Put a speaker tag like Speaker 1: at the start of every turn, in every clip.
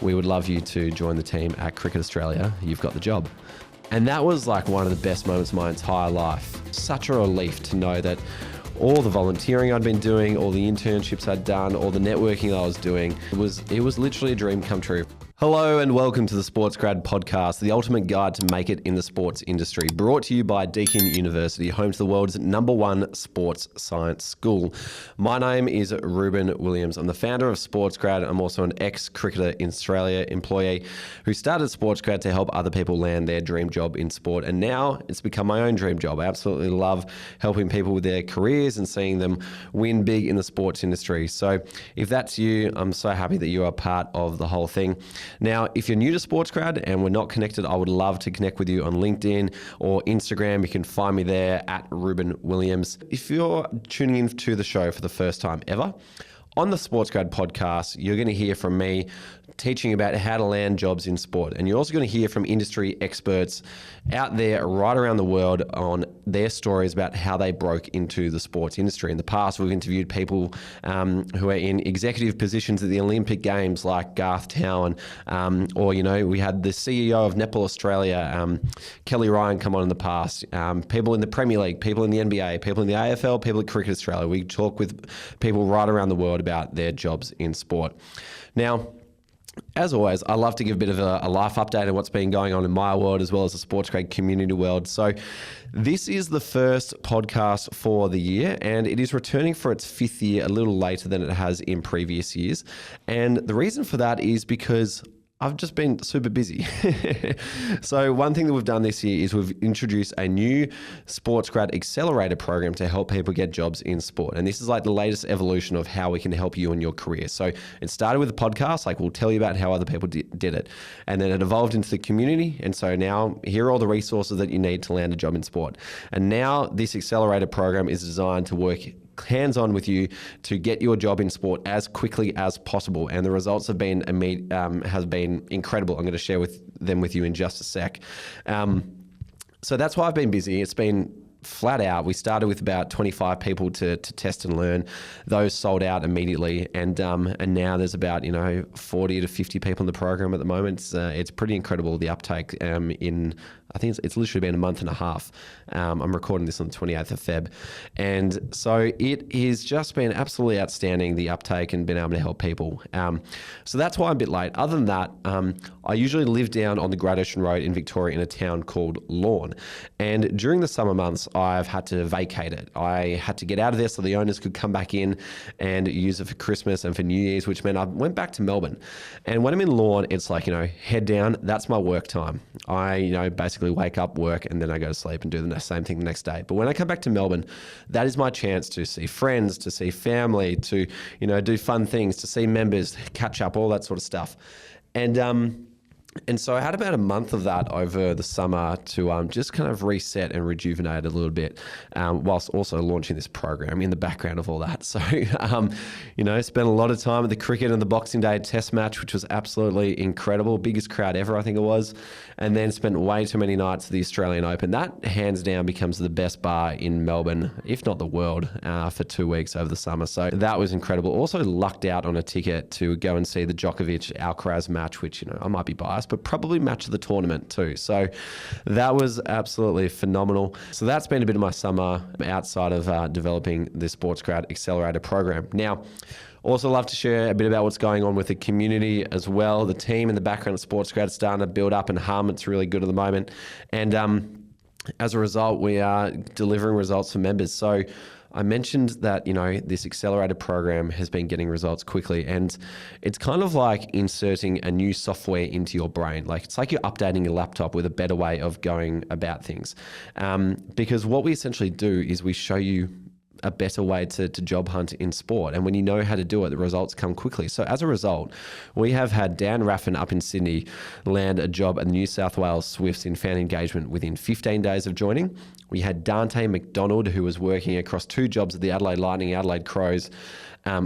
Speaker 1: we would love you to join the team at Cricket Australia. You've got the job. And that was like one of the best moments of my entire life. Such a relief to know that all the volunteering I'd been doing, all the internships I'd done, all the networking I was doing, it was literally a dream come true. Hello and welcome to the SportsGrad podcast, the ultimate guide to make it in the sports industry, brought to you by Deakin University, home to the world's #1 sports science school. My name is Reuben Williams. I'm the founder of SportsGrad. I'm also an ex-Cricketer in Australia employee who started SportsGrad to help other people land their dream job in sport. And now it's become my own dream job. I absolutely love helping people with their careers and seeing them win big in the sports industry. So if that's you, I'm so happy that you are part of the whole thing. Now, if you're new to SportsGrad and we're not connected, I would love to connect with you on LinkedIn or Instagram. You can find me there at Reuben Williams. If you're tuning in to the show for the first time ever, on the SportsGrad podcast, you're going to hear from me teaching about how to land jobs in sport. And you're also going to hear from industry experts out there right around the world on their stories about how they broke into the sports industry. In the past, we've interviewed people who are in executive positions at the Olympic Games like Garth Towan, or, we had the CEO of Netball Australia, Kelly Ryan, come on in the past, people in the Premier League, people in the NBA, people in the AFL, people at Cricket Australia. We talk with people right around the world about their jobs in sport. Now, as always, I love to give a bit of a life update on what's been going on in my world as well as the SportsGrad community world. So this is the first podcast for the year, and it is returning for its 5th year a little later than it has in previous years. And the reason for that is because I've just been super busy. So one thing that we've done this year is we've introduced a new SportsGrad Accelerator program to help people get jobs in sport. And this is like the latest evolution of how we can help you in your career. So it started with a podcast, like we'll tell you about how other people did it. And then it evolved into the community. And so now here are all the resources that you need to land a job in sport. And now this Accelerator program is designed to work hands-on with you to get your job in sport as quickly as possible, and the results have been incredible. I'm going to share them with you in just a sec. So that's why I've been busy. It's been flat out. We started with about 25 people to test and learn. Those sold out immediately, and now there's about 40 to 50 people in the program at the moment. It's pretty incredible, the uptake I think it's literally been a month and a half. I'm recording this on the 28th of Feb. And so it has just been absolutely outstanding, the uptake and being able to help people. So that's why I'm a bit late. Other than that, I usually live down on the Great Ocean Road in Victoria in a town called Lorne. And during the summer months, I've had to vacate it. I had to get out of there so the owners could come back in and use it for Christmas and for New Year's, which meant I went back to Melbourne. And when I'm in Lorne, it's like, head down, that's my work time. I, basically wake up, work, and then I go to sleep and do the same thing the next day. But when I come back to Melbourne, that is my chance to see friends, to see family, to, do fun things, to see members, catch up, all that sort of stuff. And so I had about a month of that over the summer to just kind of reset and rejuvenate a little bit, whilst also launching this program in the background of all that. So, spent a lot of time at the cricket and the Boxing Day test match, which was absolutely incredible. Biggest crowd ever, I think it was. And then spent way too many nights at the Australian Open. That hands down becomes the best bar in Melbourne, if not the world, for 2 weeks over the summer. So that was incredible. Also lucked out on a ticket to go and see the Djokovic-Alcaraz match, which, I might be biased, but probably match of the tournament too. So that was absolutely phenomenal. So that's been a bit of my summer outside of developing the SportsGrad Accelerator program. Now, also love to share a bit about what's going on with the community as well. The team in the background of SportsGrad is starting to build up and hum. It's really good at the moment. And as a result, we are delivering results for members. So I mentioned that, this accelerator program has been getting results quickly, and it's kind of like inserting a new software into your brain. Like it's like you're updating your laptop with a better way of going about things. Because what we essentially do is we show you a better way to job hunt in sport. And when you know how to do it, the results come quickly. So as a result, we have had Dan Raffin up in Sydney land a job at the New South Wales Swifts in fan engagement within 15 days of joining. We had Dante McDonald, who was working across 2 jobs at the Adelaide Lightning, Adelaide Crows,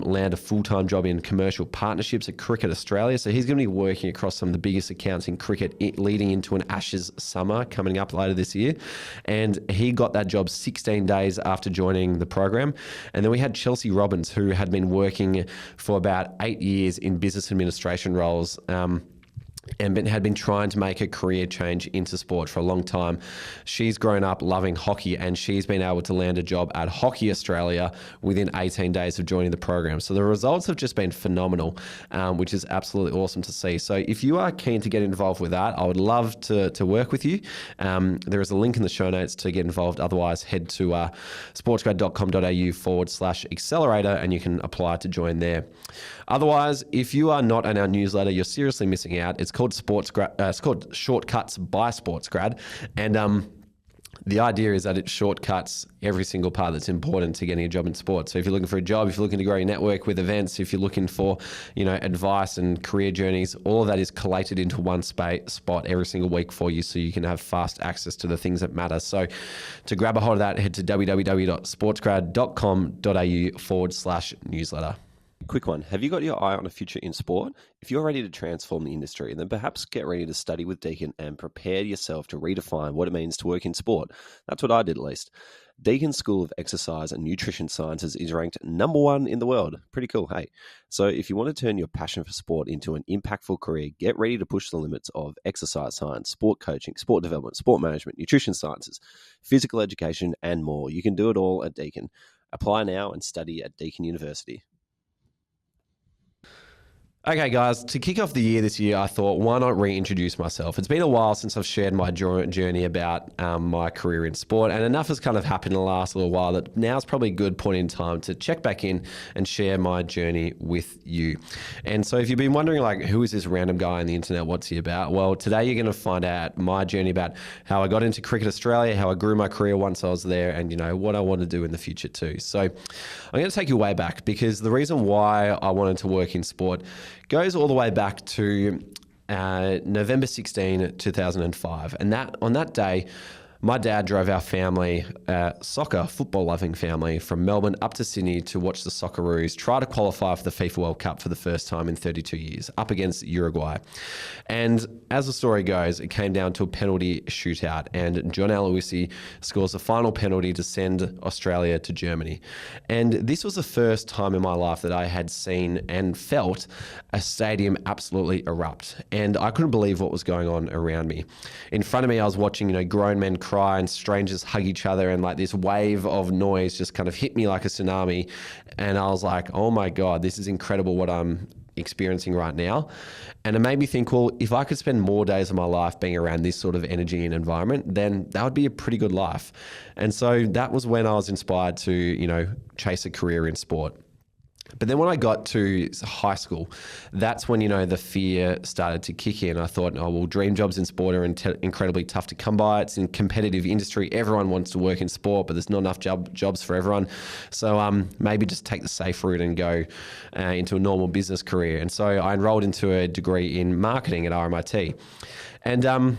Speaker 1: land a full-time job in commercial partnerships at Cricket Australia. So he's going to be working across some of the biggest accounts in cricket, leading into an Ashes summer coming up later this year. And he got that job 16 days after joining the program. And then we had Chelsea Robbins, who had been working for about 8 years in business administration roles, and had been trying to make a career change into sport for a long time. She's grown up loving hockey, and she's been able to land a job at Hockey Australia within 18 days of joining the program. So the results have just been phenomenal, which is absolutely awesome to see. So if you are keen to get involved with that, I would love to work with you. There is a link in the show notes to get involved. Otherwise, head to sportsgrad.com.au/accelerator and you can apply to join there. Otherwise, if you are not on our newsletter, you're seriously missing out. It's called it's called Shortcuts by SportsGrad, and the idea is that it shortcuts every single part that's important to getting a job in sports. So if you're looking for a job, if you're looking to grow your network with events, if you're looking for, advice and career journeys, all of that is collated into one spot every single week for you, so you can have fast access to the things that matter. So to grab a hold of that, head to www.sportsgrad.com.au/newsletter.
Speaker 2: Quick one. Have you got your eye on a future in sport? If you're ready to transform the industry, then perhaps get ready to study with Deakin and prepare yourself to redefine what it means to work in sport. That's what I did, at least. Deakin's School of Exercise and Nutrition Sciences is ranked #1 in the world. Pretty cool, hey? So if you want to turn your passion for sport into an impactful career, get ready to push the limits of exercise science, sport coaching, sport development, sport management, nutrition sciences, physical education, and more. You can do it all at Deakin. Apply now and study at Deakin University.
Speaker 1: Okay, guys, to kick off the year this year, I thought, why not reintroduce myself? It's been a while since I've shared my journey about my career in sport, and enough has kind of happened in the last little while that now's probably a good point in time to check back in and share my journey with you. And so if you've been wondering, who is this random guy on the internet? What's he about? Well, today you're going to find out my journey about how I got into Cricket Australia, how I grew my career once I was there, and, what I want to do in the future too. So I'm going to take you way back, because the reason why I wanted to work in sport goes all the way back to November 16, 2005. And on that day, my dad drove our family, football-loving family, from Melbourne up to Sydney to watch the Socceroos try to qualify for the FIFA World Cup for the first time in 32 years, up against Uruguay. And as the story goes, it came down to a penalty shootout, and John Aloisi scores the final penalty to send Australia to Germany. And this was the first time in my life that I had seen and felt a stadium absolutely erupt. And I couldn't believe what was going on around me. In front of me, I was watching, grown men cry and strangers hug each other, and this wave of noise just kind of hit me like a tsunami. And I was like, oh my God, this is incredible what I'm experiencing right now. And it made me think, well, if I could spend more days of my life being around this sort of energy and environment, then that would be a pretty good life. And so that was when I was inspired to, chase a career in sport. But then when I got to high school, that's when, the fear started to kick in. I thought, dream jobs in sport are incredibly tough to come by. It's a competitive industry. Everyone wants to work in sport, but there's not enough jobs for everyone. So maybe just take the safe route and go into a normal business career. And so I enrolled into a degree in marketing at RMIT. And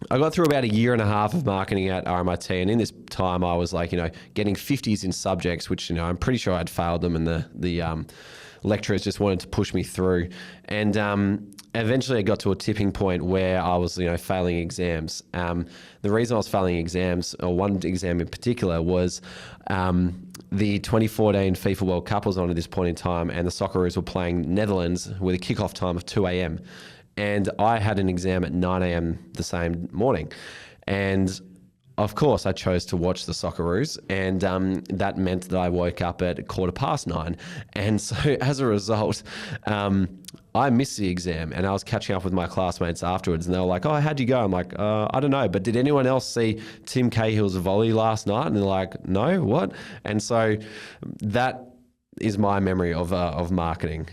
Speaker 1: I got through about a year and a half of marketing at RMIT, and in this time I was getting 50s in subjects, which, I'm pretty sure I'd failed them, and the lecturers just wanted to push me through. And eventually I got to a tipping point where I was, failing exams. The reason I was failing exams, or one exam in particular, was the 2014 FIFA World Cup was on at this point in time, and the Socceroos were playing Netherlands with a kickoff time of 2 a.m. And I had an exam at 9 a.m. the same morning. And of course, I chose to watch the Socceroos, and that meant that I woke up at 9:15. And so as a result, I missed the exam, and I was catching up with my classmates afterwards, and they were like, oh, how'd you go? I'm like, I don't know, but did anyone else see Tim Cahill's volley last night? And they're like, no, what? And so that is my memory of marketing,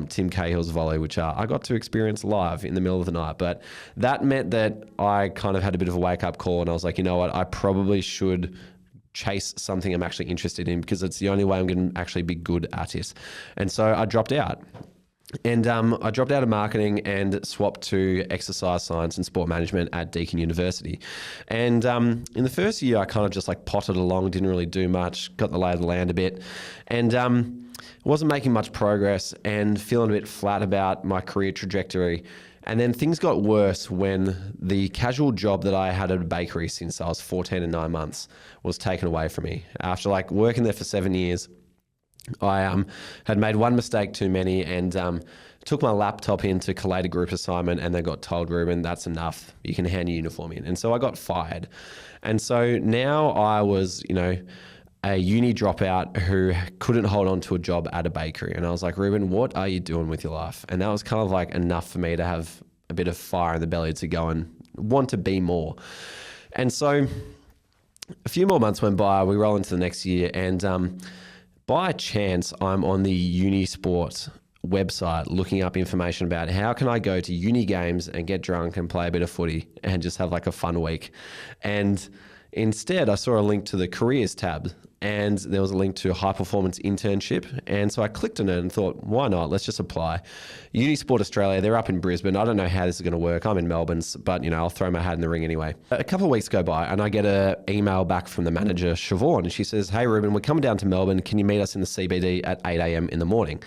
Speaker 1: Tim Cahill's volley, which I got to experience live in the middle of the night. But that meant that I kind of had a bit of a wake-up call, and I was like, you know what, I probably should chase something I'm actually interested in, because it's the only way I'm going to actually be good at it. And so I dropped out. And I dropped out of marketing and swapped to exercise science and sport management at Deakin University. And in the first year, I kind of just like potted along, didn't really do much, got the lay of the land a bit, and wasn't making much progress and feeling a bit flat about my career trajectory. And then things got worse when the casual job that I had at a bakery since I was 14 and 9 months was taken away from me. After like working there for 7 years, I had made one mistake too many and took my laptop in to collate a group assignment, and they got told, Reuben, that's enough. You can hand your uniform in. And so I got fired. And so now I was, a uni dropout who couldn't hold on to a job at a bakery. And I was like, Reuben, what are you doing with your life? And that was kind of like enough for me to have a bit of fire in the belly to go and want to be more. And so a few more months went by, we roll into the next year, and by chance, I'm on the Uni Sports website looking up information about how can I go to uni games and get drunk and play a bit of footy and just have like a fun week. And instead, I saw a link to the careers tab, and there was a link to a high performance internship. And so I clicked on it and thought, why not? Let's just apply. Unisport Australia, they're up in Brisbane. I don't know how this is going to work. I'm in Melbourne, but I'll throw my hat in the ring anyway. A couple of weeks go by and I get an email back from the manager, Siobhan, and she says, hey, Reuben, we're coming down to Melbourne. Can you meet us in the CBD at 8 a.m. in the morning?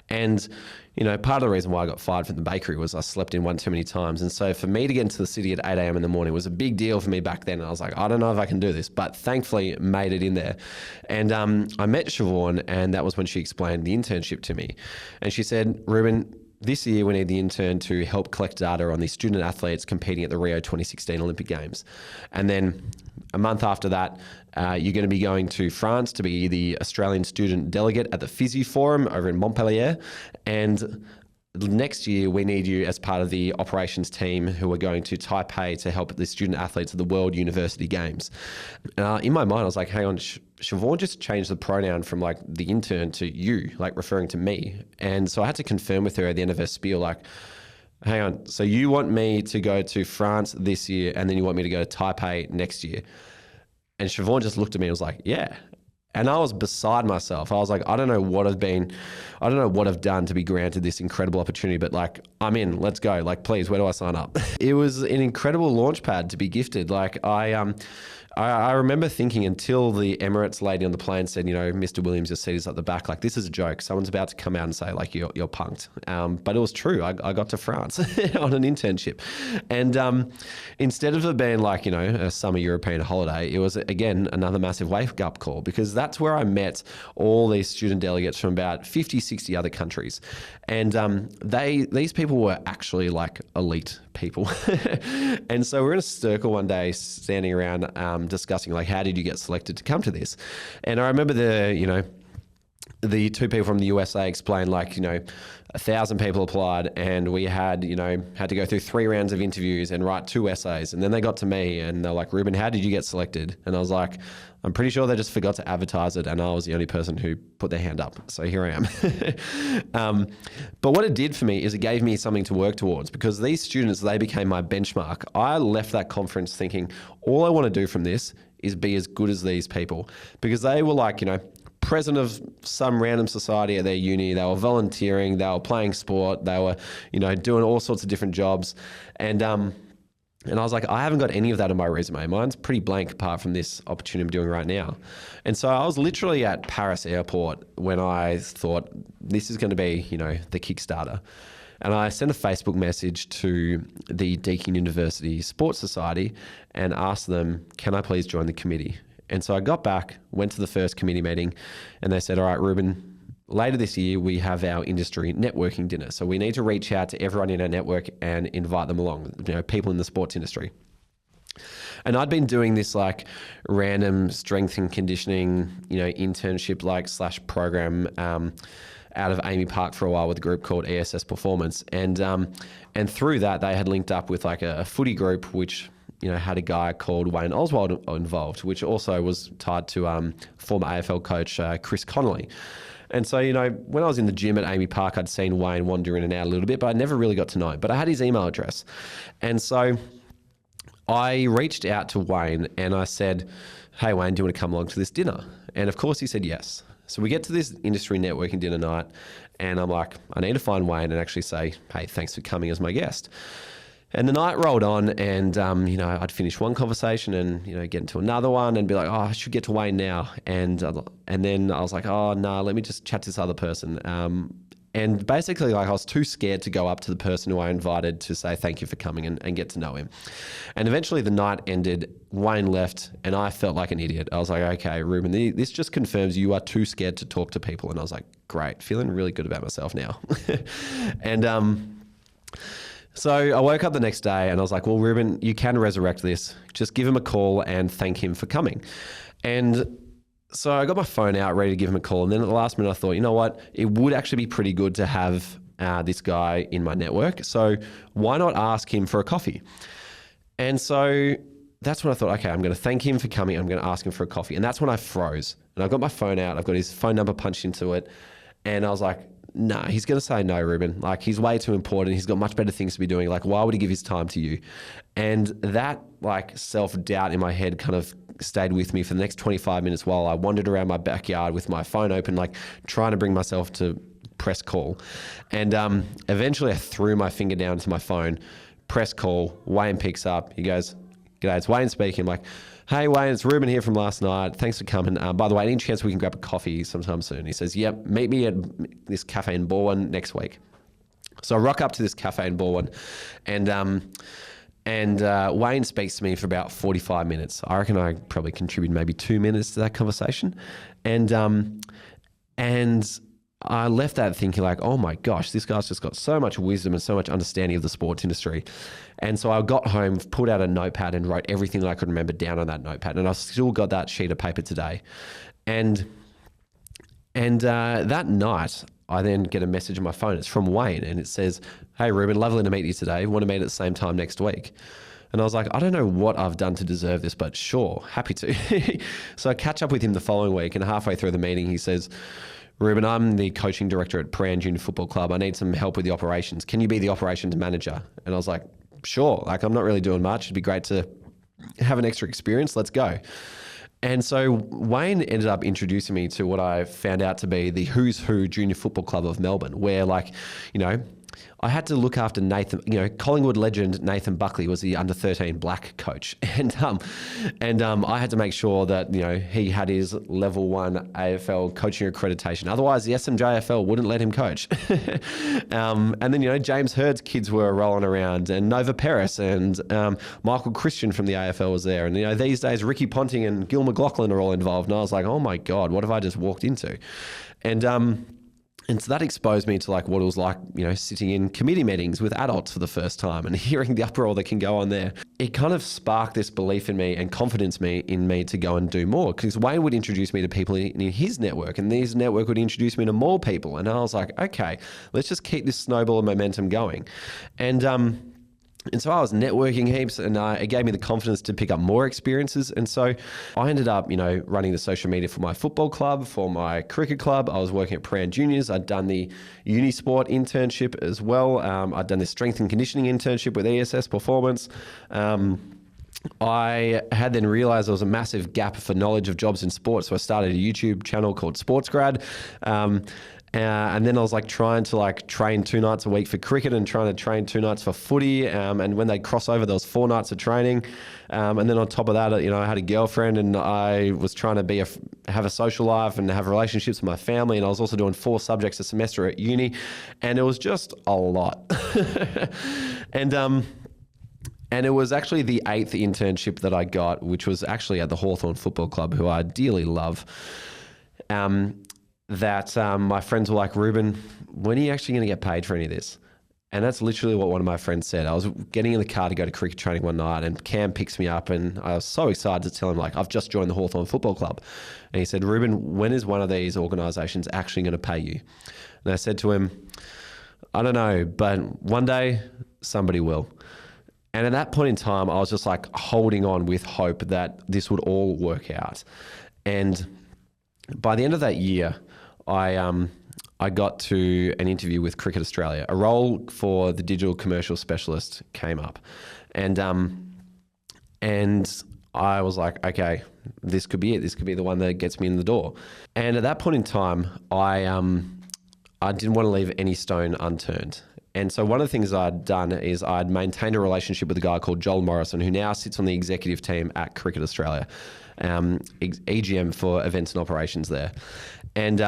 Speaker 1: And part of the reason why I got fired from the bakery was I slept in one too many times. And so for me to get into the city at 8 a.m. in the morning was a big deal for me back then. And I was like, I don't know if I can do this, but thankfully made it in there. And I met Siobhan, and that was when she explained the internship to me. And she said, Reuben, this year we need the intern to help collect data on the student athletes competing at the Rio 2016 Olympic Games. And then a month after that, you're going to be going to France to be the Australian student delegate at the Physio Forum over in Montpellier. And next year, we need you as part of the operations team who are going to Taipei to help the student athletes at the World University Games. In my mind, I was like, hang on, Siobhan just changed the pronoun from like the intern to you, like referring to me. And so I had to confirm with her at the end of her spiel, like, hang on, so you want me to go to France this year and then you want me to go to Taipei next year? And Siobhan just looked at me and was like, yeah. And I was beside myself. I was like, I don't know what I've done to be granted this incredible opportunity, but like, I'm in, let's go. Like, please, where do I sign up? It was an incredible launch pad to be gifted. Like I remember thinking until the Emirates lady on the plane said, Mr. Williams, your seat is at the back. Like, this is a joke. Someone's about to come out and say, like, you're punked. But it was true. I got to France on an internship. And instead of it being like, a summer European holiday, it was, again, another massive wake-up call, because that's where I met all these student delegates from about 50, 60 other countries. And these people were actually like elite people. And so we're in a circle one day standing around discussing like, how did you get selected to come to this? And I remember the two people from the USA explained like, 1,000 people applied, and we had to go through 3 rounds of interviews and write 2 essays. And then they got to me and they're like, Reuben, how did you get selected? And I was like, I'm pretty sure they just forgot to advertise it, and I was the only person who put their hand up. So here I am. But what it did for me is it gave me something to work towards, because these students, they became my benchmark. I left that conference thinking, all I want to do from this is be as good as these people, because they were like, president of some random society at their uni. They were volunteering, they were playing sport, they were, doing all sorts of different jobs. And I was like, I haven't got any of that in my resume. Mine's pretty blank apart from this opportunity I'm doing right now. And so I was literally at Paris airport when I thought this is going to be, the Kickstarter. And I sent a Facebook message to the Deakin University Sports Society and asked them, can I please join the committee? And so I got back, went to the first committee meeting, and they said, all right, Reuben, later this year, we have our industry networking dinner. So we need to reach out to everyone in our network and invite them along, people in the sports industry. And I'd been doing this like random strength and conditioning, internship / program out of Amy Park for a while with a group called ESS Performance. And through that, they had linked up with like a footy group, which had a guy called Wayne Oswald involved, which also was tied to former AFL coach Chris Connolly. And so, when I was in the gym at Amy Park, I'd seen Wayne wander in and out a little bit, but I never really got to know him. But I had his email address. And so I reached out to Wayne and I said, hey, Wayne, do you want to come along to this dinner? And of course he said yes. So we get to this industry networking dinner night, And I'm like, I need to find Wayne and actually say, hey, thanks for coming as my guest. And the night rolled on, and I'd finish one conversation and get into another one and be like, oh, I should get to Wayne now. And then I was like, oh no, let me just chat to this other person. And basically, I was too scared to go up to the person who I invited to say thank you for coming and get to know him. And eventually the night ended, Wayne left, and I felt like an idiot. I was like, okay, Reuben, this just confirms you are too scared to talk to people. And I was like, great, feeling really good about myself now. And so I woke up the next day and I was like, well, Reuben, you can resurrect this. Just give him a call and thank him for coming. And so I got my phone out, ready to give him a call. And then at the last minute, I thought, you know what? It would actually be pretty good to have this guy in my network. So why not ask him for a coffee? And so that's when I thought, okay, I'm going to thank him for coming. I'm going to ask him for a coffee. And that's when I froze. And I got my phone out. I've got his phone number punched into it. And I was like, no, he's going to say no, Reuben. Like, he's way too important. He's got much better things to be doing. Like, why would he give his time to you? And that self-doubt in my head kind of stayed with me for the next 25 minutes while I wandered around my backyard with my phone open, trying to bring myself to press call. And eventually I threw my finger down to my phone, press call. Wayne picks up. He goes, g'day, it's Wayne speaking. I'm like, hey, Wayne, it's Reuben here from last night. Thanks for coming. By the way, any chance we can grab a coffee sometime soon? He says, yep, meet me at this cafe in Balwyn next week. So I rock up to this cafe in Balwyn, and Wayne speaks to me for about 45 minutes. I reckon I probably contributed maybe 2 minutes to that conversation. And I left that thinking like, oh my gosh, this guy's just got so much wisdom and so much understanding of the sports industry. And so I got home, pulled out a notepad and wrote everything that I could remember down on that notepad. And I've still got that sheet of paper today. And that night, I then get a message on my phone. It's from Wayne, and it says, hey, Reuben, lovely to meet you today. Want to meet at the same time next week? And I was like, I don't know what I've done to deserve this, but sure, happy to. So I catch up with him the following week, and halfway through the meeting, he says, Reuben, I'm the coaching director at Prahran Junior Football Club. I need some help with the operations. Can you be the operations manager? And I was like, sure. I'm not really doing much. It'd be great to have an extra experience. Let's go. And so Wayne ended up introducing me to what I found out to be the Who's Who Junior Football Club of Melbourne, where I had to look after Nathan, Collingwood legend Nathan Buckley was the under-13 black coach. And I had to make sure that, he had his level 1 AFL coaching accreditation. Otherwise, the SMJFL wouldn't let him coach. And then, James Hurd's kids were rolling around, and Nova Peris and Michael Christian from the AFL was there. And, these days, Ricky Ponting and Gil McLaughlin are all involved. And I was like, oh my God, what have I just walked into? And so that exposed me to what it was like, sitting in committee meetings with adults for the first time and hearing the uproar that can go on there. It kind of sparked this belief in me and confidence in me to go and do more, because Wayne would introduce me to people in his network, and his network would introduce me to more people. And I was like, okay, let's just keep this snowball of momentum going. And so I was networking heaps, and it gave me the confidence to pick up more experiences. And so I ended up, running the social media for my football club, for my cricket club. I was working at Prahran Juniors. I'd done the Unisport internship as well. I'd done the strength and conditioning internship with ESS Performance. I had then realized there was a massive gap for knowledge of jobs in sports. So I started a YouTube channel called SportsGrad. And then I was trying to train 2 nights a week for cricket and trying to train 2 nights for footy. And when they'd cross over, there was 4 nights of training. And then on top of that, I had a girlfriend, and I was trying to have a social life and have relationships with my family. And I was also doing 4 subjects a semester at uni, and it was just a lot. And it was actually the 8th internship that I got, which was actually at the Hawthorn Football Club, who I dearly love. That my friends were like, Reuben, when are you actually going to get paid for any of this? And that's literally what one of my friends said. I was getting in the car to go to cricket training one night, and Cam picks me up, and I was so excited to tell him, I've just joined the Hawthorn Football Club. And he said, Reuben, when is one of these organisations actually going to pay you? And I said to him, I don't know, but one day somebody will. And at that point in time, I was just holding on with hope that this would all work out. And by the end of that year, I got to an interview with Cricket Australia. A role for the digital commercial specialist came up, and I was like, okay, this could be it. This could be the one that gets me in the door. And at that point in time, I I didn't want to leave any stone unturned. And so one of the things I'd done is I'd maintained a relationship with a guy called Joel Morrison, who now sits on the executive team at Cricket Australia, EGM for events and operations there. And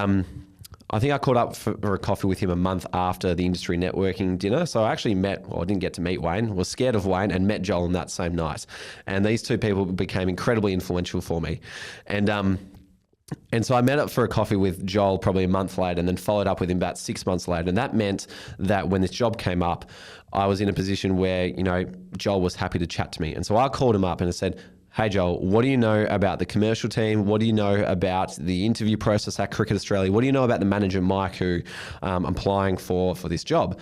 Speaker 1: I think I caught up for a coffee with him a month after the industry networking dinner. So I actually I didn't get to meet Wayne, was scared of Wayne, and met Joel on that same night. And these two people became incredibly influential for me. And so I met up for a coffee with Joel probably a month later, and then followed up with him about 6 months later. And that meant that when this job came up, I was in a position where, Joel was happy to chat to me. And so I called him up and I said, "Hey Joel, what do you know about the commercial team? What do you know about the interview process at Cricket Australia? What do you know about the manager, Mike, who I'm applying for this job?"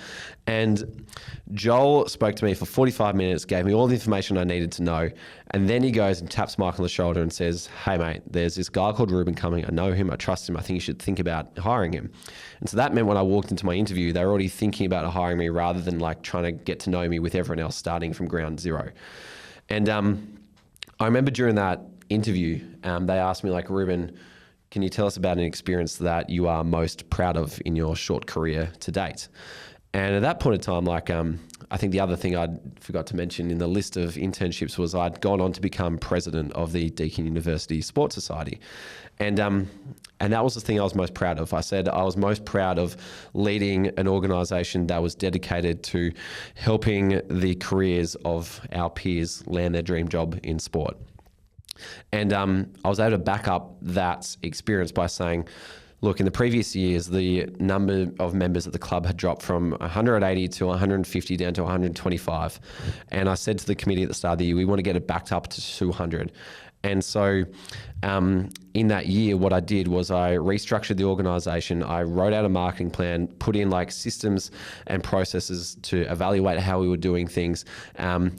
Speaker 1: And Joel spoke to me for 45 minutes, gave me all the information I needed to know. And then he goes and taps Mike on the shoulder and says, "Hey mate, there's this guy called Reuben coming. I know him, I trust him. I think you should think about hiring him." And so that meant when I walked into my interview, they were already thinking about hiring me rather than like trying to get to know me with everyone else starting from ground zero. And I remember during that interview, they asked me like, "Reuben, can you tell us about an experience that you are most proud of in your short career to date?" And at that point in time, I think the other thing I forgot to mention in the list of internships was I'd gone on to become president of the Deakin University Sports Society. And that was the thing I was most proud of. I said I was most proud of leading an organisation that was dedicated to helping the careers of our peers land their dream job in sport. And I was able to back up that experience by saying, look, in the previous years, the number of members at the club had dropped from 180 to 150 down to 125. And I said to the committee at the start of the year, we want to get it backed up to 200. And so in that year, what I did was I restructured the organisation. I wrote out a marketing plan, put in like systems and processes to evaluate how we were doing things,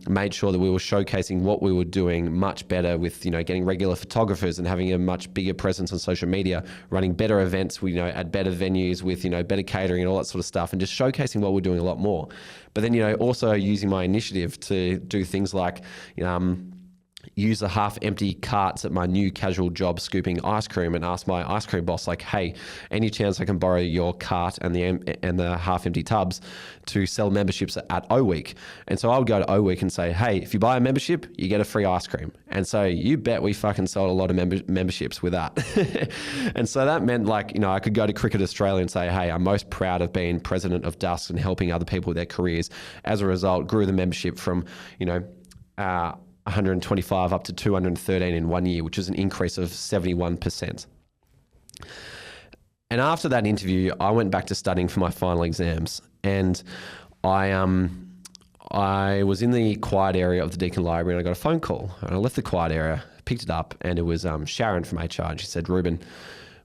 Speaker 1: made sure that we were showcasing what we were doing much better with, getting regular photographers and having a much bigger presence on social media, running better events, at better venues with, better catering and all that sort of stuff, and just showcasing what we're doing a lot more. But then, also using my initiative to do things like, use the half-empty carts at my new casual job scooping ice cream and ask my ice cream boss, like, "Hey, any chance I can borrow your cart and the half-empty tubs to sell memberships at O Week?" And so I would go to O Week and say, "Hey, if you buy a membership, you get a free ice cream." And so you bet we fucking sold a lot of memberships with that. And so that meant I could go to Cricket Australia and say, "Hey, I'm most proud of being president of Dusk and helping other people with their careers." As a result, grew the membership from, 125 up to 213 in 1 year, which is an increase of 71%. And after that interview, I went back to studying for my final exams, and I was in the quiet area of the Deakin Library, and I got a phone call, and I left the quiet area, picked it up, and it was Sharon from HR, and she said, "Reuben,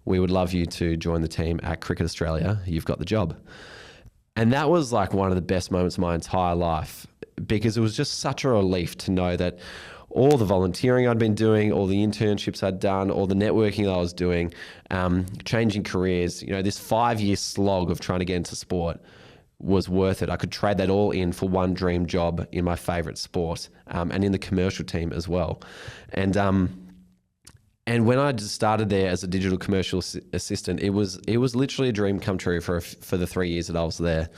Speaker 1: we would love you to join the team at Cricket Australia. You've got the job." And that was like one of the best moments of my entire life, because it was just such a relief to know that all the volunteering I'd been doing, all the internships I'd done, all the networking I was doing, changing careers, this 5-year slog of trying to get into sport was worth it. I could trade that all in for one dream job in my favourite sport, and in the commercial team as well. And when I started there as a digital commercial assistant, it was literally a dream come true for the 3 years that I was there.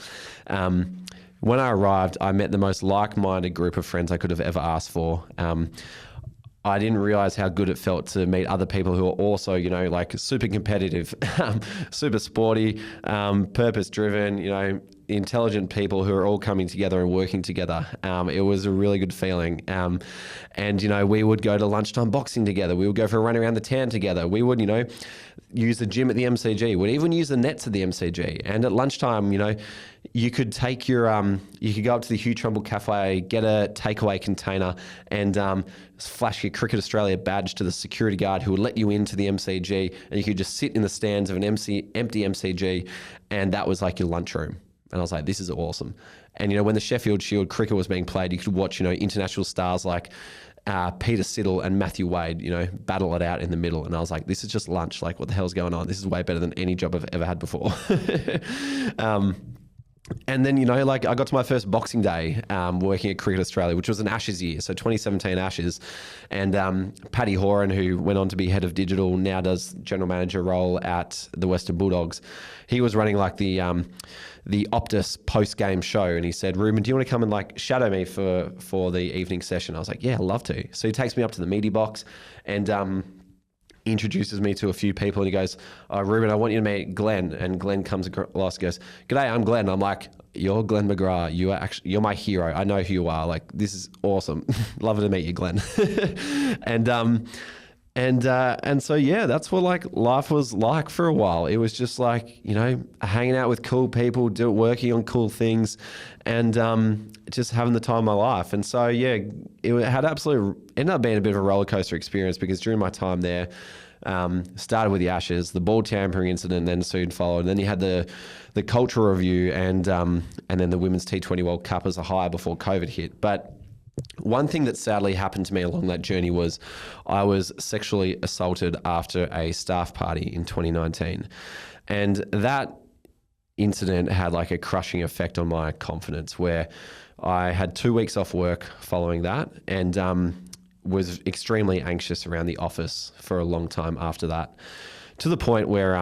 Speaker 1: When I arrived, I met the most like-minded group of friends I could have ever asked for. I didn't realize how good it felt to meet other people who are also, super competitive, super sporty, purpose-driven, intelligent people who are all coming together and working together. It was a really good feeling. And we would go to lunchtime boxing together. We would go for a run around the town together. We would, use the gym at the MCG. We'd even use the nets at the MCG. And at lunchtime, you could take you could go up to the Hugh Trumbull Cafe, get a takeaway container, and flash your Cricket Australia badge to the security guard who would let you into the MCG, and you could just sit in the stands of an empty MCG, and that was like your lunchroom. And I was like, this is awesome. And, when the Sheffield Shield cricket was being played, you could watch, international stars like Peter Siddle and Matthew Wade, battle it out in the middle. And I was like, this is just lunch. Like, what the hell's going on? This is way better than any job I've ever had before. And then, like I got to my first Boxing Day working at Cricket Australia, which was an Ashes year, so 2017 Ashes. And Paddy Horan, who went on to be head of digital, now does general manager role at the Western Bulldogs. He was running like the Optus post-game show, and he said, "Reuben, do you want to come and like shadow me for the evening session?" I was like, "Yeah, I'd love to." So he takes me up to the media box and introduces me to a few people, and he goes, "Oh, Reuben, I want you to meet Glenn." And Glenn comes across and goes, "G'day, I'm Glenn." I'm like, "You're Glenn McGrath. You're my hero. I know who you are. Like, this is awesome. Love to meet you, Glenn." And so, yeah, that's what like life was like for a while. It was just like, hanging out with cool people, working on cool things, and just having the time of my life. And so, yeah, it ended up being a bit of a roller coaster experience, because during my time there, started with the Ashes, the ball-tampering incident then soon followed. And then you had the cultural review and then the Women's T20 World Cup as a high before COVID hit. But one thing that sadly happened to me along that journey was I was sexually assaulted after a staff party in 2019. And that incident had like a crushing effect on my confidence, where I had 2 weeks off work following that, and was extremely anxious around the office for a long time after that, to the point where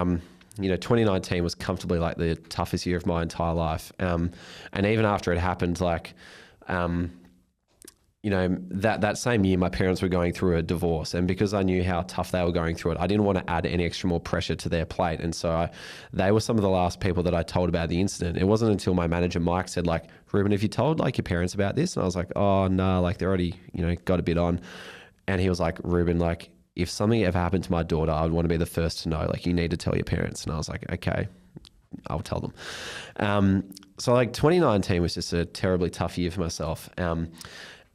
Speaker 1: 2019 was comfortably like the toughest year of my entire life. And even after it happened, like that same year, my parents were going through a divorce, and because I knew how tough they were going through it, I didn't want to add any extra more pressure to their plate. And so they were some of the last people that I told about the incident. It wasn't until my manager, Mike, said like, "Reuben, have you told like your parents about this?" And I was like, "Oh no, like they're already, got a bit on." And he was like, "Reuben, like if something ever happened to my daughter, I would want to be the first to know, like you need to tell your parents." And I was like, "Okay, I'll tell them." So like 2019 was just a terribly tough year for myself.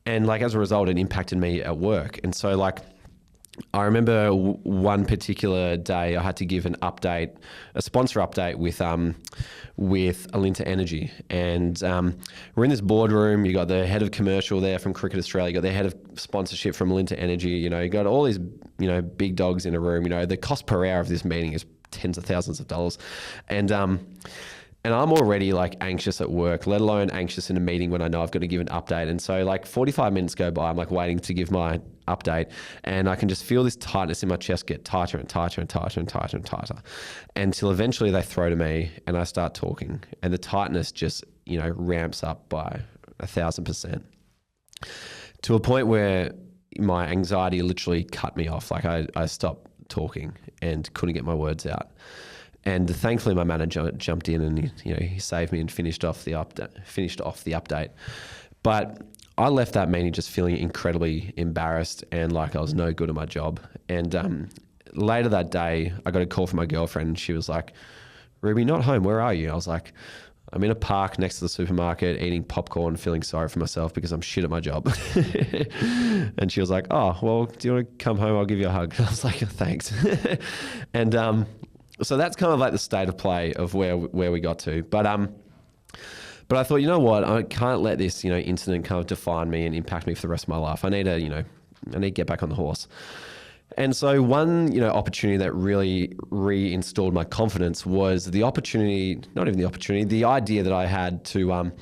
Speaker 1: And like, as a result, it impacted me at work. And so like, I remember one particular day I had to give a sponsor update with Alinta Energy. And we're in this boardroom. You got the head of commercial there from Cricket Australia. You got the head of sponsorship from Alinta Energy. You got all these, big dogs in a room. The cost per hour of this meeting is tens of thousands of dollars. And I'm already like anxious at work, let alone anxious in a meeting when I know I've got to give an update. And so like 45 minutes go by, I'm like waiting to give my update, and I can just feel this tightness in my chest get tighter and tighter and tighter and tighter and tighter, until eventually they throw to me and I start talking, and the tightness just, ramps up by 1,000%, to a point where my anxiety literally cut me off. Like I stopped talking and couldn't get my words out. And thankfully, my manager jumped in and he saved me and finished off the update. But I left that meeting just feeling incredibly embarrassed and like I was no good at my job. And later that day, I got a call from my girlfriend, and she was like, "Ruby, not home. Where are you?" I was like, "I'm in a park next to the supermarket eating popcorn, feeling sorry for myself because I'm shit at my job." And she was like, "Oh, well, do you want to come home? I'll give you a hug." And I was like, "Thanks." And so that's kind of like the state of play of where we got to. But I thought, you know what? I can't let this, incident kind of define me and impact me for the rest of my life. I need to get back on the horse. And so one, opportunity that really reinstalled my confidence was the idea that I had to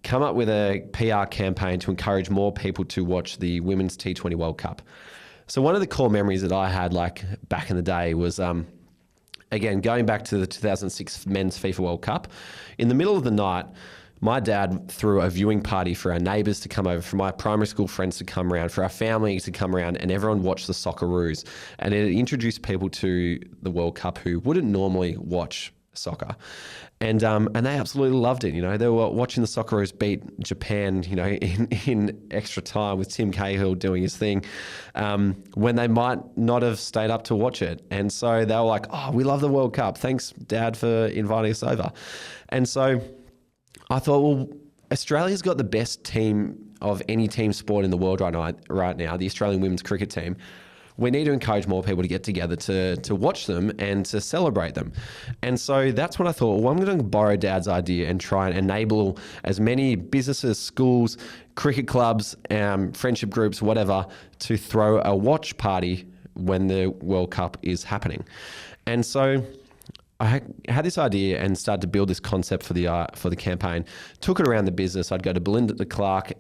Speaker 1: come up with a PR campaign to encourage more people to watch the Women's T20 World Cup. So one of the core memories that I had like back in the day was, again, going back to the 2006 Men's FIFA World Cup, in the middle of the night, my dad threw a viewing party for our neighbours to come over, for my primary school friends to come around, for our family to come around, and everyone watched the Socceroos. And it introduced people to the World Cup who wouldn't normally watch soccer. And they absolutely loved it. They were watching the Socceroos beat Japan, in extra time with Tim Cahill doing his thing, when they might not have stayed up to watch it. And so they were like, "Oh, we love the World Cup. Thanks, Dad, for inviting us over." And so I thought, well, Australia's got the best team of any team sport in the world right now, the Australian women's cricket team. We need to encourage more people to get together to watch them and to celebrate them. And so that's when I thought, well, I'm going to borrow Dad's idea and try and enable as many businesses, schools, cricket clubs, friendship groups, whatever, to throw a watch party when the World Cup is happening. And so I had this idea and started to build this concept for the campaign. Took it around the business. I'd go to Belinda de Clark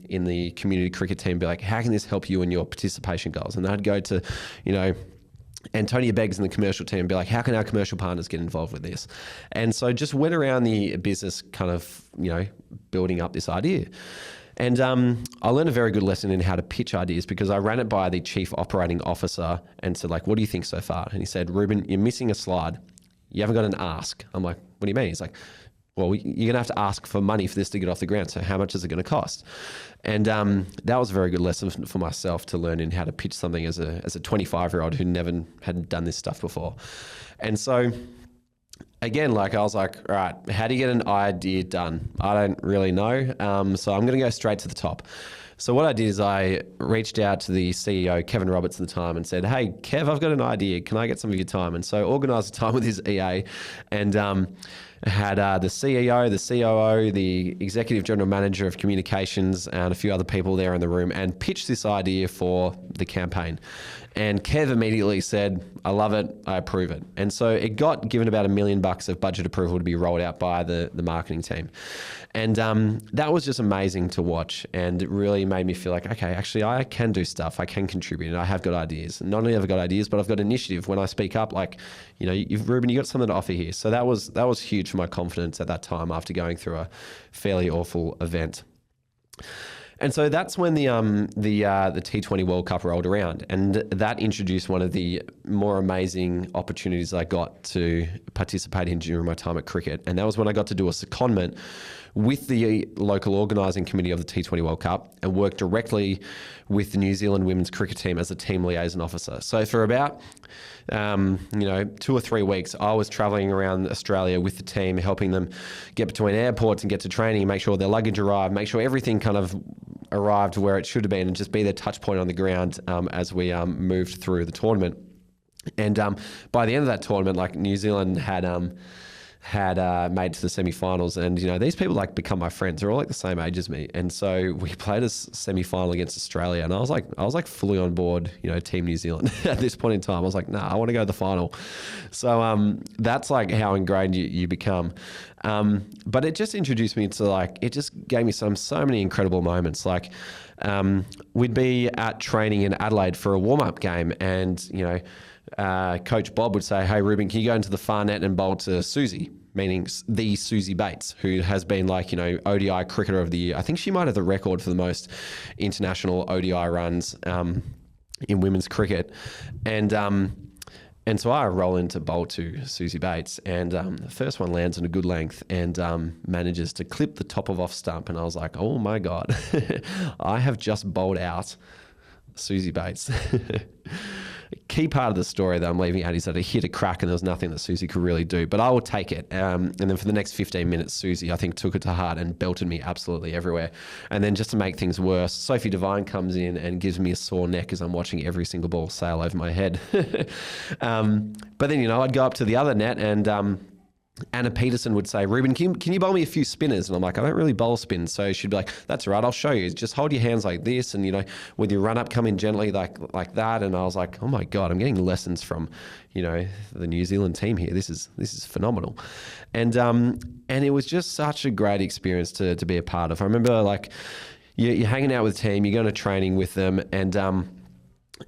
Speaker 1: in the community cricket team, be like, how can this help you in your participation goals? And I'd go to, Antonia Beggs in the commercial team and be like, how can our commercial partners get involved with this? And so just went around the business kind of, building up this idea. And I learned a very good lesson in how to pitch ideas, because I ran it by the chief operating officer and said, like, what do you think so far? And he said, Reuben, you're missing a slide. You haven't got an ask. I'm like, what do you mean? He's like, well, you're going to have to ask for money for this to get off the ground. So how much is it going to cost? And that was a very good lesson for myself to learn in how to pitch something as a 25-year-old who never had done this stuff before. And so again, I was like, all right, how do you get an idea done? I don't really know. So I'm going to go straight to the top. So what I did is I reached out to the CEO, Kevin Roberts at the time, and said, hey, Kev, I've got an idea. Can I get some of your time? And so organised a time with his EA and had the CEO, the COO, the Executive General Manager of Communications and a few other people there in the room, and pitched this idea for the campaign. And Kev immediately said, I love it, I approve it. And so it got given about $1 million of budget approval to be rolled out by the marketing team. And that was just amazing to watch. And it really made me feel like, okay, actually I can do stuff, I can contribute, and I have got ideas. And not only have I got ideas, but I've got initiative. When I speak up, Reuben, you got something to offer here. So that was huge for my confidence at that time after going through a fairly awful event. And so that's when the T20 World Cup rolled around, and that introduced one of the more amazing opportunities I got to participate in during my time at cricket. And that was when I got to do a secondment with the local organising committee of the T20 World Cup and work directly with the New Zealand women's cricket team as a team liaison officer. So for about 2 or 3 weeks, I was travelling around Australia with the team, helping them get between airports and get to training, make sure their luggage arrived, make sure everything kind of arrived where it should have been, and just be their touch point on the ground as we moved through the tournament. And by the end of that tournament, New Zealand had made to the semi-finals, and these people become my friends. They're all the same age as me, and so we played a semi-final against Australia, and I was fully on board, Team New Zealand at this point in time. I was like, nah, I want to go to the final. So that's how ingrained you become. But it just introduced me to it just gave me so many incredible moments. We'd be at training in Adelaide for a warm-up game, and Coach Bob would say, hey, Reuben, can you go into the far net and bowl to Susie, meaning the Susie Bates, who has been ODI Cricketer of the Year. I think she might have the record for the most international ODI runs in women's cricket. And so I roll into bowl to Susie Bates, and the first one lands on a good length and manages to clip the top of off stump. And I was like, oh my God, I have just bowled out Susie Bates. A key part of the story that I'm leaving out is that it hit a crack and there was nothing that Susie could really do, but I will take it. And then for the next 15 minutes, Susie, I think, took it to heart and belted me absolutely everywhere. And then just to make things worse, Sophie Devine comes in and gives me a sore neck as I'm watching every single ball sail over my head. But then, I'd go up to the other net and Anna Peterson would say, Reuben, can you bowl me a few spinners? And I'm like, I don't really bowl spins. So she'd be like, that's all right, I'll show you. Just hold your hands like this, and with your run up, come in gently like that. And I was like, oh my God, I'm getting lessons from the New Zealand team here. This is phenomenal. And it was just such a great experience to be a part of. I remember you're hanging out with the team, you're going to training with them, and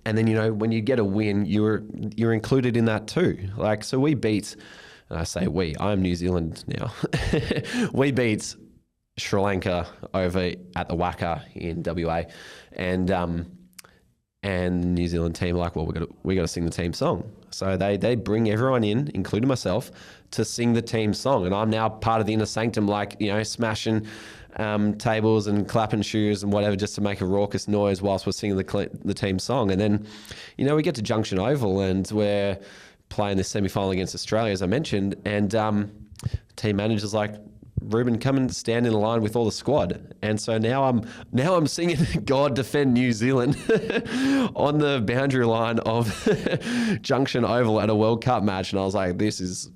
Speaker 1: then when you get a win, you're included in that too. So we beat. And I say we, I'm New Zealand now. We beat Sri Lanka over at the Wacker in WA, and the New Zealand team well, we got to sing the team song. So they bring everyone in, including myself, to sing the team song, and I'm now part of the inner sanctum, smashing tables and clapping shoes and whatever, just to make a raucous noise whilst we're singing the team song. And then, we get to Junction Oval and we're playing this semi-final against Australia, as I mentioned, and team manager's like, Reuben, come and stand in a line with all the squad. And so now I'm singing God Defend New Zealand on the boundary line of Junction Oval at a World Cup match. And I was like, this is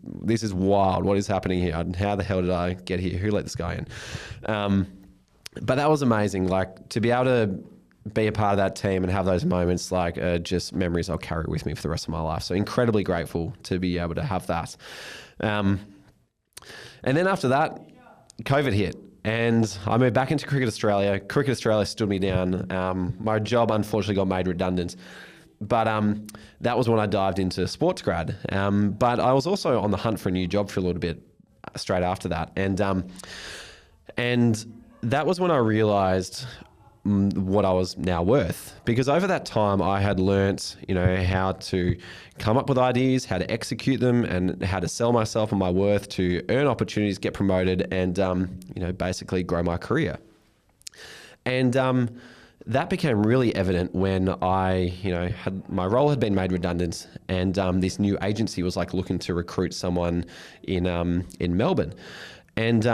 Speaker 1: wild. What is happening here? And how the hell did I get here? Who let this guy in? But that was amazing. To be able to be a part of that team and have those moments like just memories I'll carry with me for the rest of my life. So incredibly grateful to be able to have that. And then after that, COVID hit and I moved back into Cricket Australia. Cricket Australia stood me down. My job unfortunately got made redundant. But that was when I dived into SportsGrad. But I was also on the hunt for a new job for a little bit straight after that. And that was when I realized what I was now worth, because over that time I had learnt, how to come up with ideas, how to execute them, and how to sell myself and my worth to earn opportunities, get promoted, and basically grow my career. And that became really evident when I, my role had been made redundant, and this new agency was like looking to recruit someone in Melbourne, and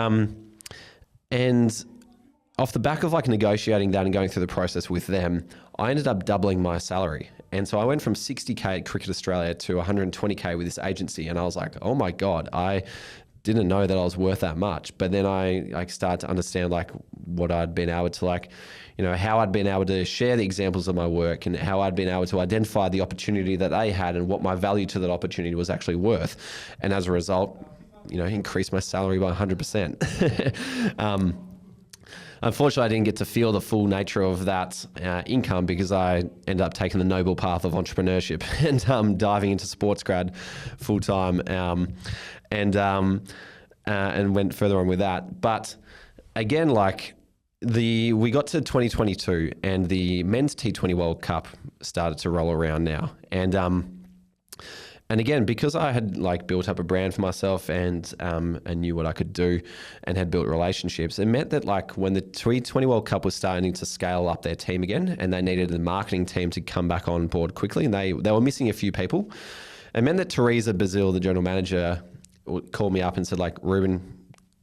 Speaker 1: off the back of like negotiating that and going through the process with them, I ended up doubling my salary. And so I went from 60K at Cricket Australia to 120K with this agency. And I was like, oh my God, I didn't know that I was worth that much. But then I started to understand like what I'd been able to how I'd been able to share the examples of my work and how I'd been able to identify the opportunity that they had and what my value to that opportunity was actually worth. And as a result, increased my salary by 100%. Unfortunately, I didn't get to feel the full nature of that income because I ended up taking the noble path of entrepreneurship and diving into SportsGrad full time and went further on with that. But again, we got to 2022 and the men's T20 World Cup started to roll around now, and again, because I had built up a brand for myself and knew what I could do and had built relationships, it meant that when the T20 World Cup was starting to scale up their team again and they needed the marketing team to come back on board quickly, and they were missing a few people, it meant that Teresa Bazil, the general manager, called me up and said, Reuben,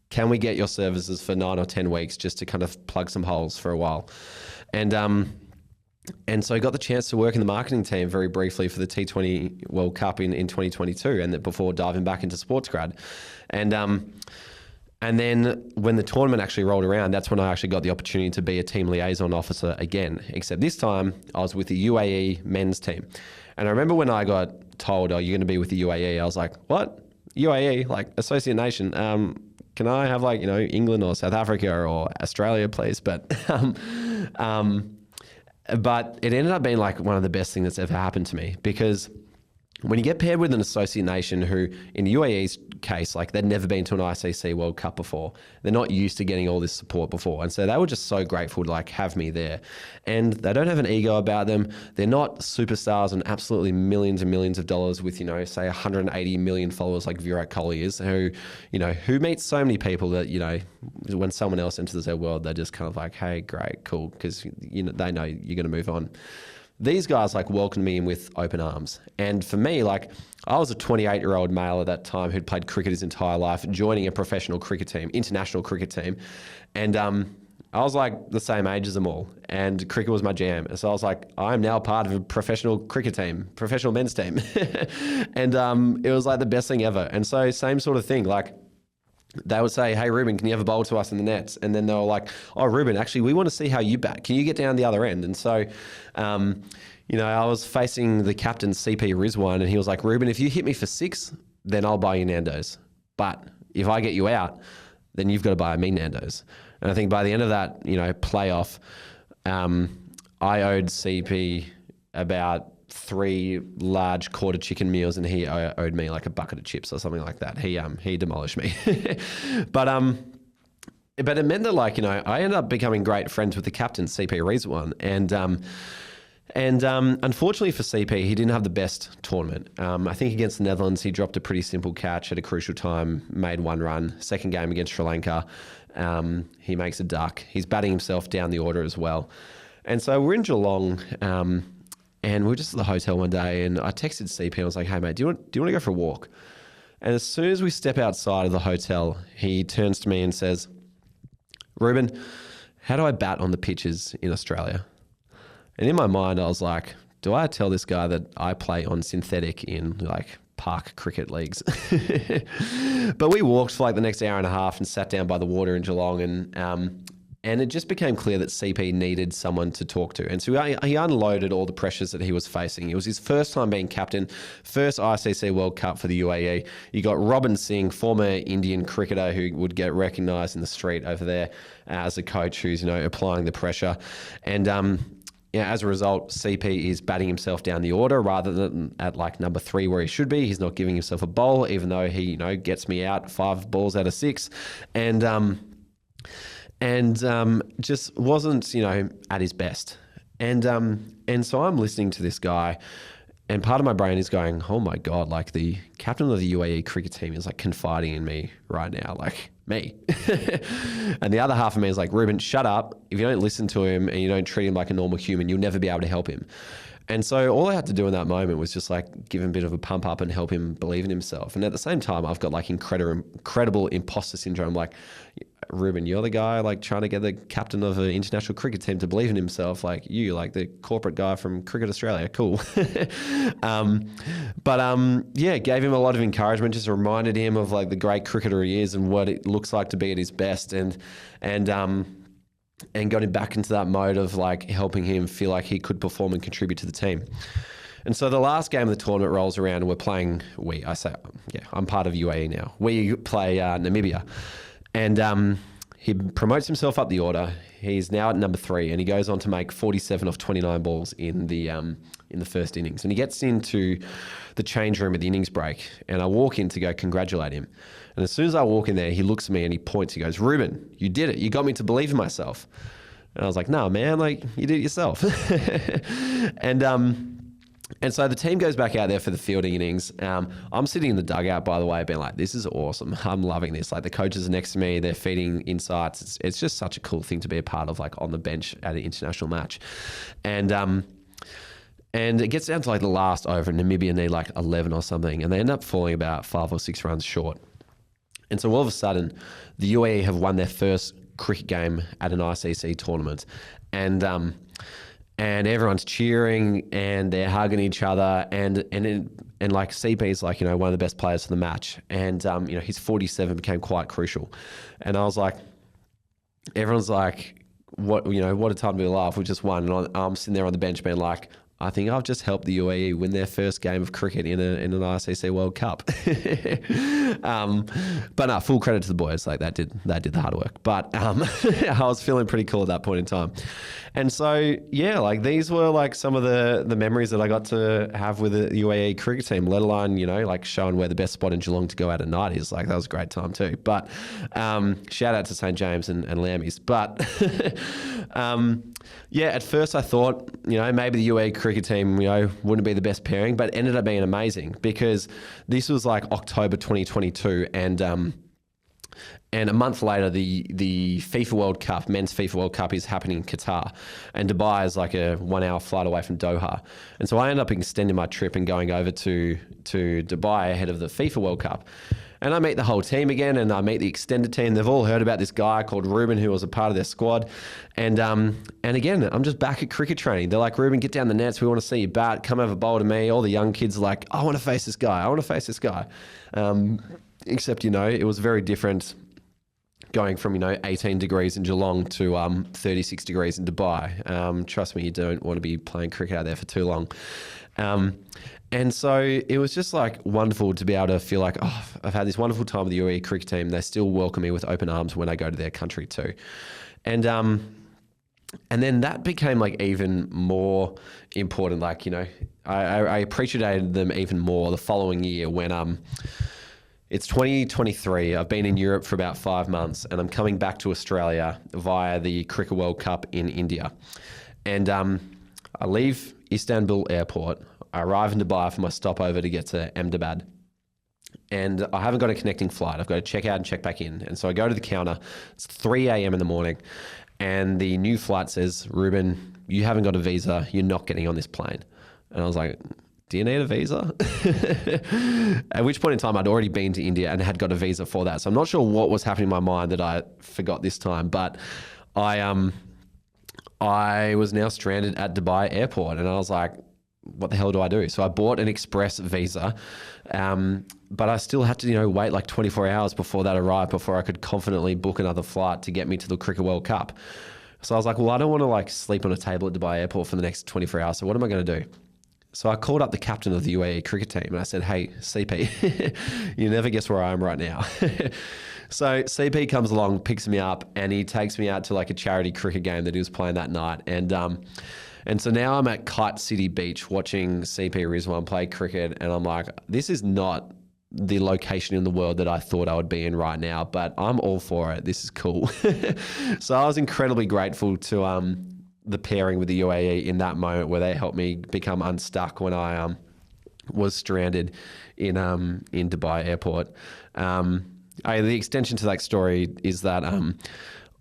Speaker 1: can we get your services for 9 or 10 weeks just to kind of plug some holes for a while? And so I got the chance to work in the marketing team very briefly for the T20 World Cup in 2022, and before diving back into SportsGrad. And then when the tournament actually rolled around, that's when I actually got the opportunity to be a team liaison officer again, except this time I was with the UAE men's team. And I remember when I got told, oh, you're going to be with the UAE, I was like, what? UAE, associate nation. Can I have England or South Africa or Australia, please? But it ended up being one of the best things that's ever happened to me, because when you get paired with an associate nation who, in the UAE's case, they'd never been to an ICC World Cup before, they're not used to getting all this support before. And so they were just so grateful to have me there. And they don't have an ego about them. They're not superstars and absolutely millions and millions of dollars with, say 180 million followers like Virat Kohli is, who meets so many people that, when someone else enters their world, they're just kind of hey, great, cool, because they know you're going to move on. These guys welcomed me in with open arms. And for me, I was a 28-year-old male at that time who'd played cricket his entire life, joining a professional cricket team, international cricket team. And I was the same age as them all. And cricket was my jam. And so I was I'm now part of a professional cricket team, professional men's team. And it was the best thing ever. And so same sort of thing, they would say, hey, Reuben, can you have a bowl to us in the nets? And then they were oh, Reuben, actually, we want to see how you bat. Can you get down the other end? And so, I was facing the captain, CP Rizwan, and he was like, Reuben, if you hit me for 6, then I'll buy you Nando's. But if I get you out, then you've got to buy me Nando's. And I think by the end of that, playoff, I owed CP about 3 large quarter chicken meals, and he owed me a bucket of chips or something like that. He demolished me. But it meant that I ended up becoming great friends with the captain, CP Rizwan, and unfortunately for CP, he didn't have the best tournament. I think against the Netherlands, he dropped a pretty simple catch at a crucial time, made 1 run. Second game against Sri Lanka, he makes a duck. He's batting himself down the order as well. And so we're in Geelong, and we were just at the hotel one day, and I texted CP. I was like, hey, mate, do you want to go for a walk? And as soon as we step outside of the hotel, he turns to me and says, Reuben, how do I bat on the pitches in Australia? And in my mind, I was like, do I tell this guy that I play on synthetic in park cricket leagues? But we walked for the next hour and a half and sat down by the water in Geelong, and And it just became clear that CP needed someone to talk to. And so he unloaded all the pressures that he was facing. It was his first time being captain, first ICC World Cup for the UAE. You got Robin Singh, former Indian cricketer who would get recognised in the street over there as a coach who's, applying the pressure. And as a result, CP is batting himself down the order rather than at like number 3 where he should be. He's not giving himself a bowl, even though he, gets me out 5 balls out of 6. And just wasn't, at his best. And so I'm listening to this guy, and part of my brain is going, oh my God, like the captain of the UAE cricket team is like confiding in me right now, like me. And the other half of me is like, Reuben, shut up. If you don't listen to him and you don't treat him like a normal human, you'll never be able to help him. And so all I had to do in that moment was just like give him a bit of a pump up and help him believe in himself. And at the same time, I've got like incredible imposter syndrome. Like, Reuben, you're the guy like trying to get the captain of an international cricket team to believe in himself. Like you, like the corporate guy from Cricket Australia. Cool. Gave him a lot of encouragement, just reminded him of like the great cricketer he is and what it looks like to be at his best. And got him back into that mode of like helping him feel like he could perform and contribute to the team. And so the last game of the tournament rolls around and we're playing, I'm part of UAE now. We play Namibia. And he promotes himself up the order. He's now at number 3 and he goes on to make 47 off 29 balls in the first innings. And he gets into the change room at the innings break and I walk in to go congratulate him. And as soon as I walk in there, he looks at me and he points, he goes, Reuben, you did it. You got me to believe in myself. And I was like, no, man, like you did it yourself. And so the team goes back out there for the fielding innings. I'm sitting in the dugout, by the way, being like, this is awesome. I'm loving this. Like the coaches are next to me. They're feeding insights. It's just such a cool thing to be a part of, like on the bench at an international match. And it gets down to like the last over and Namibia need like 11 or something. And they end up falling about 5 or 6 runs short. And so all of a sudden, the UAE have won their first cricket game at an ICC tournament. And everyone's cheering and they're hugging each other and like CP's like, one of the best players for the match. And, his 47 became quite crucial. And I was like, everyone's like, what a time to be alive. We just won. And I'm sitting there on the bench being like, I think I've just helped the UAE win their first game of cricket in an ICC World Cup. But no, full credit to the boys. Like that did the hard work. But I was feeling pretty cool at that point in time. And so, like these were like some of the memories that I got to have with the UAE cricket team, let alone, like showing where the best spot in Geelong to go out at night is. Like that was a great time too. But shout out to St. James and Lammies. But at first I thought, maybe the UAE cricket team, wouldn't be the best pairing, but it ended up being amazing because this was like October 2022 and a month later, the FIFA World Cup, men's FIFA World Cup is happening in Qatar and Dubai is like a 1-hour flight away from Doha. And so I ended up extending my trip and going over to Dubai ahead of the FIFA World Cup. And I meet the whole team again and I meet the extended team. They've all heard about this guy called Reuben who was a part of their squad. And again, I'm just back at cricket training. They're like, Reuben, get down the nets. We want to see you bat. Come over bowl to me. All the young kids are like, I want to face this guy. I want to face this guy. Except, it was very different going from, 18 degrees in Geelong to 36 degrees in Dubai. Trust me, you don't want to be playing cricket out there for too long. And so it was just like wonderful to be able to feel like, I've had this wonderful time with the UAE cricket team. They still welcome me with open arms when I go to their country too. And then that became like even more important. Like, I appreciated them even more the following year when it's 2023. I've been in Europe for about 5 months and I'm coming back to Australia via the Cricket World Cup in India. And I leave Istanbul airport. I arrive in Dubai for my stopover to get to Ahmedabad. And I haven't got a connecting flight. I've got to check out and check back in. And so I go to the counter. It's 3 a.m. in the morning. And the new flight says, Reuben, you haven't got a visa. You're not getting on this plane. And I was like, do you need a visa? At which point in time, I'd already been to India and had got a visa for that. So I'm not sure what was happening in my mind that I forgot this time. But I was now stranded at Dubai airport. And I was like, what the hell do I do? So I bought an express visa, but I still had to, wait like 24 hours before that arrived, before I could confidently book another flight to get me to the Cricket World Cup. So I was like, well, I don't want to like sleep on a table at Dubai Airport for the next 24 hours. So what am I going to do? So I called up the captain of the UAE cricket team and I said, hey, CP, you never guess where I am right now. So CP comes along, picks me up, and he takes me out to like a charity cricket game that he was playing that night. And so now I'm at Kite City Beach watching CP Rizwan play cricket, and I'm like, this is not the location in the world that I thought I would be in right now, but I'm all for it. This is cool. So I was incredibly grateful to the pairing with the UAE in that moment, where they helped me become unstuck when I was stranded in Dubai Airport. The extension to that story is that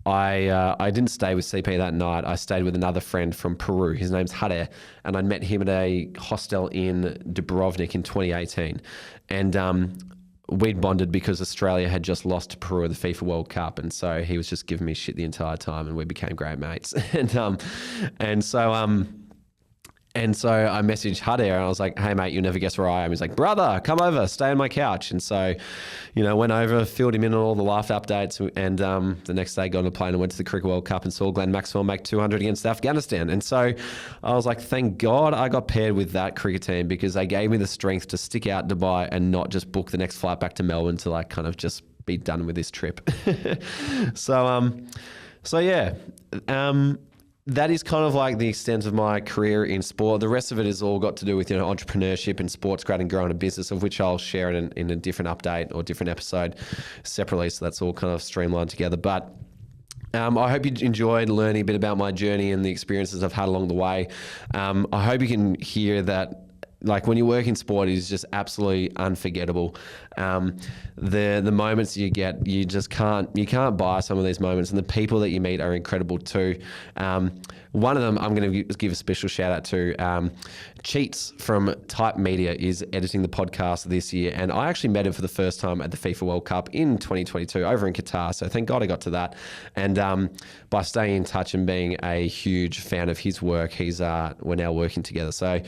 Speaker 1: I didn't stay with CP that night. I stayed with another friend from Peru. His name's Hade, and I'd met him at a hostel in Dubrovnik in 2018. And we'd bonded because Australia had just lost to Peru at the FIFA World Cup, and so he was just giving me shit the entire time, and we became great mates. And so I messaged Hade and I was like, hey, mate, you'll never guess where I am. He's like, brother, come over, stay on my couch. And so, went over, filled him in on all the life updates. And the next day got on a plane and went to the Cricket World Cup and saw Glenn Maxwell make 200 against Afghanistan. And so I was like, thank God I got paired with that cricket team, because they gave me the strength to stick out Dubai and not just book the next flight back to Melbourne to like kind of just be done with this trip. So yeah. That is kind of like the extent of my career in sport. The rest of it has all got to do with, entrepreneurship and SportsGrad and growing a business, of which I'll share in a different update or different episode separately. So that's all kind of streamlined together. But I hope you enjoyed learning a bit about my journey and the experiences I've had along the way. I hope you can hear that, like, when you work in sport, is just absolutely unforgettable. The moments you get, you can't buy some of these moments, and the people that you meet are incredible too. One of them I'm going to give a special shout out to. Cheats from Type Media is editing the podcast this year, and I actually met him for the first time at the FIFA World Cup in 2022 over in Qatar. So thank God I got to that. And by staying in touch and being a huge fan of his work, we're now working together. So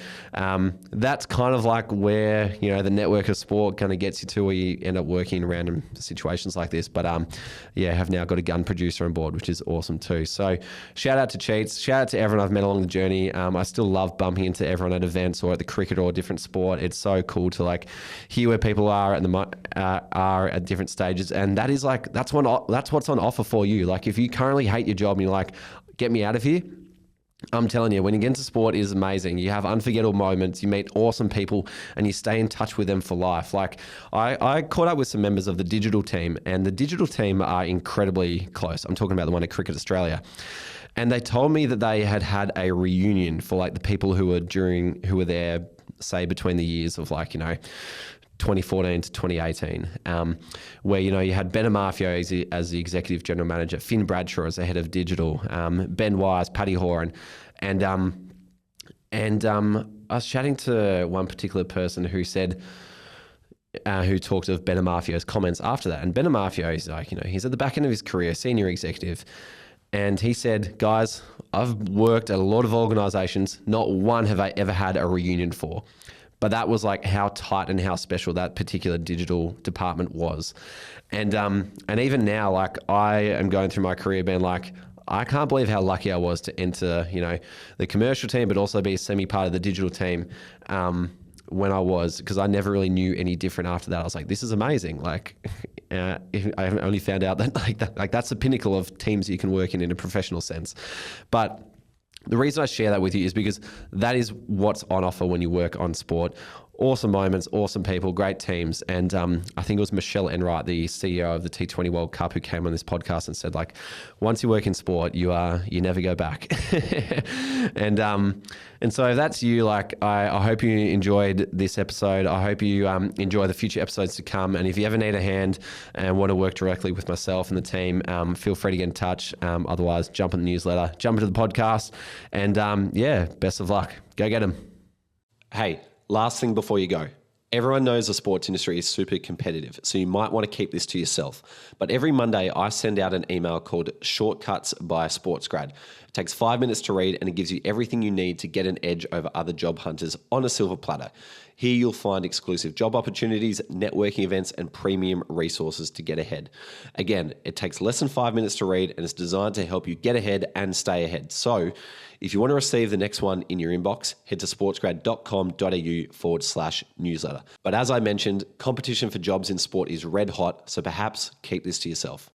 Speaker 1: that's kind of like where the network of sport kind of gets you to, where you end up working in random situations like this. But have now got a gun producer on board, which is awesome too. So shout out to Cheats, shout out to everyone I've met along the journey. I still love bumping into everyone at events or at the cricket or a different sport. It's so cool to like hear where people are at different stages, and that's what's on offer for you. Like, if you currently hate your job and you're like, get me out of here, I'm telling you, when you get into sport, it is amazing. You have unforgettable moments, you meet awesome people, and you stay in touch with them for life. Like, I caught up with some members of the digital team, and the digital team are incredibly close. I'm talking about the one at Cricket Australia. And they told me that they had a reunion for like the people who were there, say, between the years of 2014 to 2018, where, you had Ben Amarfio as the executive general manager, Finn Bradshaw as the head of digital, Ben Wise, Paddy Horan. And I was chatting to one particular person who said, who talked of Ben Amarfio's comments after that. And Ben Amarfio is like, he's at the back end of his career, senior executive. And he said, guys, I've worked at a lot of organizations. Not one have I ever had a reunion for. But that was like how tight and how special that particular digital department was. And even now, like, I am going through my career being like, I can't believe how lucky I was to enter, the commercial team, but also be a semi-part of the digital team when I was, because I never really knew any different after that. I was like, this is amazing. Like, I only found out that that's the pinnacle of teams you can work in a professional sense. But the reason I share that with you is because that is what's on offer when you work on sport. Awesome moments, awesome people, great teams. And I think it was Michelle Enright, the CEO of the T20 World Cup, who came on this podcast and said, like, once you work in sport, you never go back. And so if that's you, like, I hope you enjoyed this episode. I hope you enjoy the future episodes to come. And if you ever need a hand and want to work directly with myself and the team, feel free to get in touch. Otherwise, jump on the newsletter, jump into the podcast, and best of luck. Go get them.
Speaker 2: Hey, last thing before you go. Everyone knows the sports industry is super competitive, so you might want to keep this to yourself. But every Monday, I send out an email called Shortcuts by SportsGrad. It takes 5 minutes to read and it gives you everything you need to get an edge over other job hunters on a silver platter. Here you'll find exclusive job opportunities, networking events, and premium resources to get ahead. Again, it takes less than 5 minutes to read and it's designed to help you get ahead and stay ahead. So if you want to receive the next one in your inbox, head to sportsgrad.com.au/newsletter. But as I mentioned, competition for jobs in sport is red hot, so perhaps keep this to yourself.